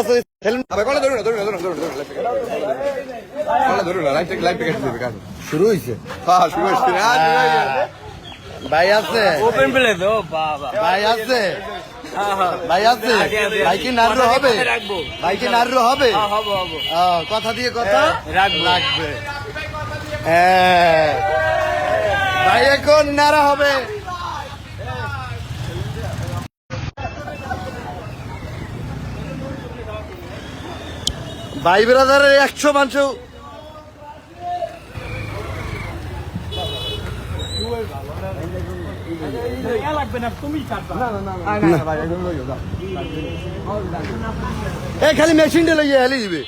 আছে শুরু হয়েছে ভাই আছে ওপেন প্লে তো বাবা ভাই আছে ভাই আছে ভাই কি নারু হবে ভাই কি নারু হবে কথা দিয়ে কথা রাখবে ভাই এখন নারা হবে ভাই ব্রাদারের 100 মানুষ খালি মেশিনটা লইয়া হেলে দিবে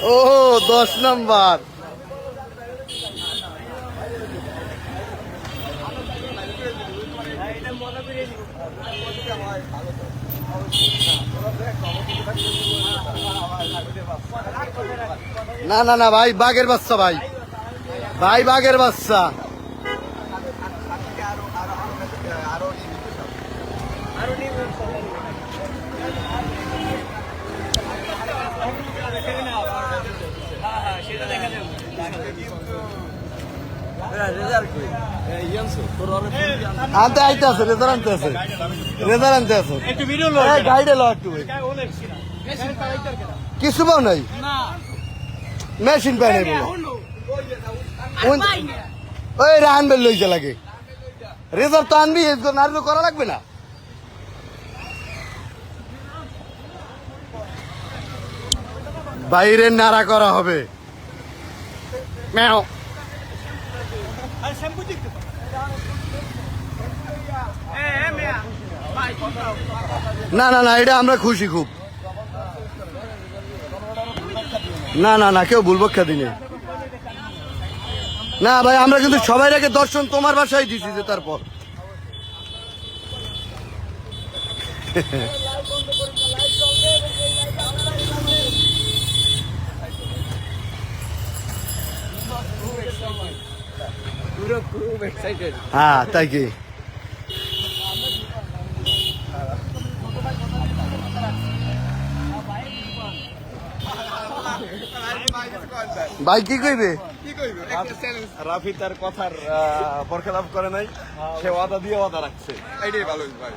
ও 10 নাম্বার না না না ভাই বাঘের বাচ্চা ভাই ভাই বাঘের বাচ্চা আনতে আইতে আছে রেজার আনতে আছে রেজার আনতে আছে গাইডে লো একটু কিছু পাও নাই মেশিন পাই নাই বলো ওই রান বেল লইতে লাগে রেজার তো আনবি নারী করা লাগবে না বাইরে নাড়া করা হবে না না না এটা আমরা খুশি খুব না না না কেউ ভুল বক্ষা দিনে না ভাই আমরা কিন্তু সবাই রেখে দর্শন তোমার বাসায় দিছি যে তারপর হ্যাঁ তাই কি ভাই কি কইবে রাফি তার কথার বরখেলাপ করে নাই সে ওয়াদা দিয়ে ওয়াদা রাখছে এইটাই ভালো ভাই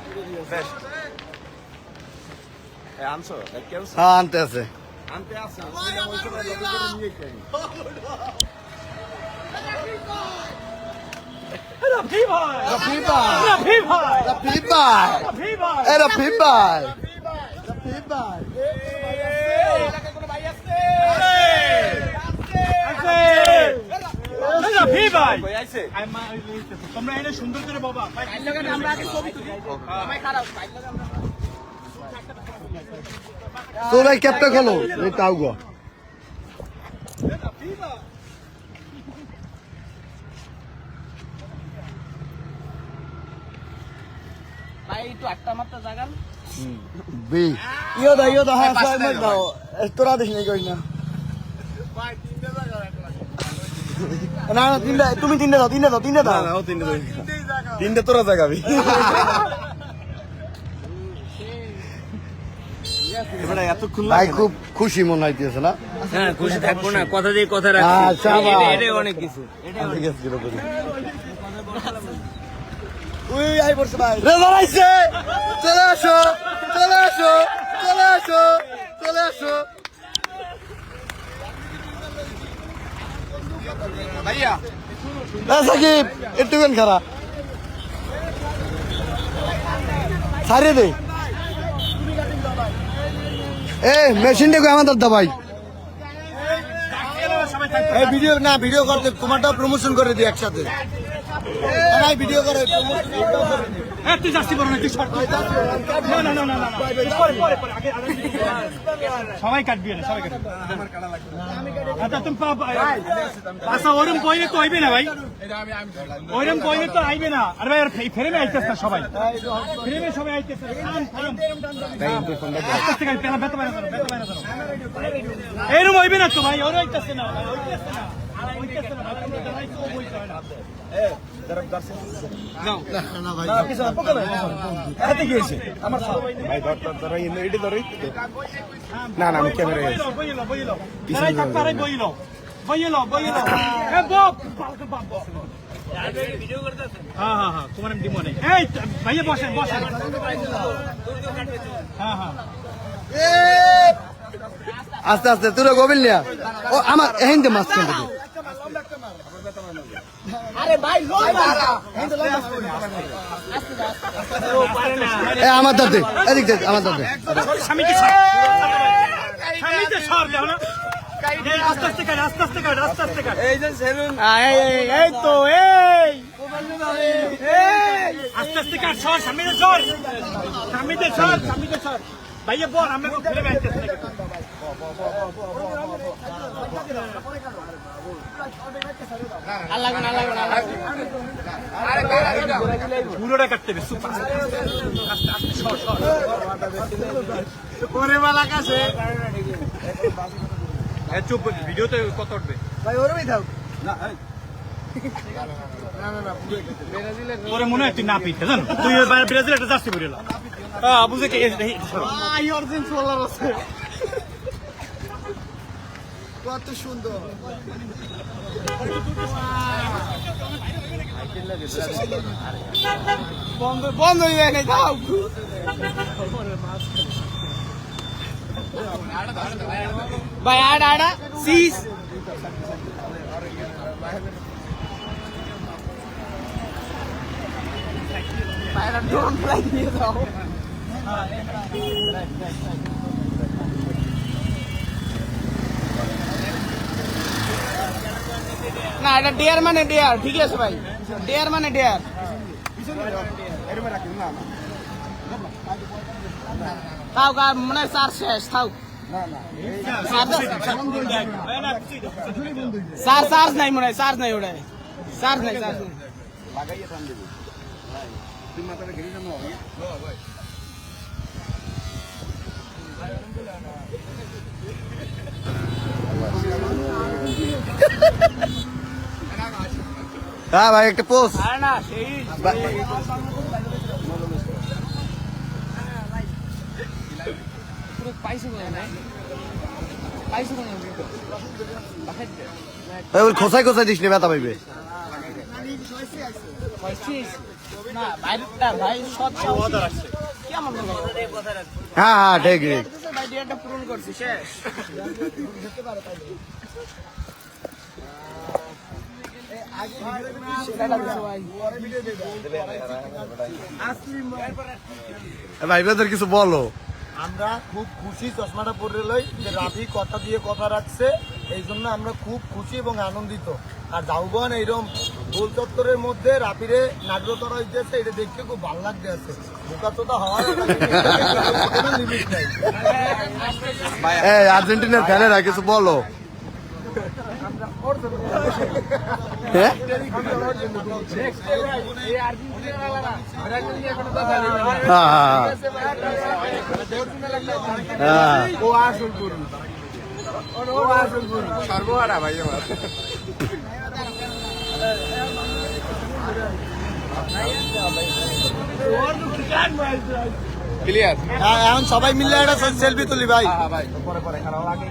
আনছো হ্যাঁ আনতে আছে আনতে আছে Rafi ভাই Rafi ভাই Rafi ভাই Rafi ভাই তোমরা এনে সুন্দর করে বাবা তো ভাই ক্যাপটা খোলো তাও গো ভাই একটু আটটা মাত্রা জাগান বি ইয়ো দা হ্যাঁ সাইড মত দাও তোরা দেখ নাই কই না ভাই তিনটা জায়গা রাখলা না না তিনটা তুমি তিনটা দাও না ও তিনটা দাও তিনটা তোরা জাগাবি এবারে এতক্ষণ ভাই খুব খুশি মনে হইতেছে না হ্যাঁ খুশি থাকবো না কথা দিয়ে কথা রাখছি এটাই অনেক কিছু ঠিক আছে উই আই পড়ছে ভাই রেজার আইছে চলে আসো ভাইয়া সাকিব একটুখানি খারাপ ছাড়িয়ে দে মেশিন দেখো আমাদের দা ভাই ভিডিও করতে তোমারটা প্রমোশন করে দিই একসাথে ভিডিও করে তুই যাচ্ছি বড় না তুই শর্ট না পরে আগে সবাই কাটবি না সবাই কাটবি আচ্ছা তুমি আচ্ছা ওরম কইলে তো আইবে না ভাই ওরম কইলে তো আইবে না আরে ভাই ফ্রেমে আইতেছ না সবাই ফ্রেমে সবাই আইতেছে এরম হইবে না তো ভাই ওর আইতেছে না না আমি ক্যামেরা হ্যাঁ তোমার ডিমো নেই এই ভাইয়া বসেন হ্যাঁ আস্তে আস্তে তুই গোবিল নিয়া ও আমার হিন্দে মাছ কেন আমার দাদে এদিক দে আমার দাদে স্বামীকে সর দেও না আস্তে আস্তে কাট এই যে সেলুন এই তো আস্তে কাট সর স্বামীতে সর ভাইয়া বল আমরা ফেলে বেঁচতেছি পুরোটা কাটতে হবে সুপার চুপ ভিডিওতে কত উঠবে ভাই ওরই থাক তোরে মনে হয় তুই না পিঠে জানো তুই ব্রাজিল একটা জার্সি পরে এলাম বুঝে কি কত সুন্দর বন্ধ হয়ে যায় যাও ভাই আড়া সিস না এটা ডেয়ার মানে ডেয়ার ঠিক আছে ভাই ডেয়ার মানে ডেয়ার তাও মনে হয় চার শেষ তাও চার্জ নাই মনে হয় চার্জ নাই ওটা চার্জ নাই হ্যাঁ ভাই একটা পোস্ট না সেই খোসাই খোসাই দিস নি ব্যথা পাইবে না ভাইটা ভাই সব কেমন হ্যাঁ ঠিক ঠিক ভাই ডিয়ারটা পূরণ করছি শেষ ভাই বেদের কিছু বলো আমরা খুব খুশি চশমাটা পরে লই যে রাফি কথা দিয়ে কথা রাখছে এই জন্য আমরা খুব খুশি এবং আনন্দিত আর যাওবান এইরকম গোল চত্বরের মধ্যে রাফিরে নাগ্রতরা হইতেছে এটা দেখতে খুব ভালো লাগতে আছে বোকা চোদা হওয়ার কোনো লিমিট নাই আর্জেন্টিনার ফ্যানেরা কিছু বলো হ্যাঁ ও আসল গুরু সর্বহারা ভাই আমার ক্লিয়ার হ্যাঁ এখন সবাই মিলে একটা সেলফি তুলি ভাই ভাই পরে খারাপ আগে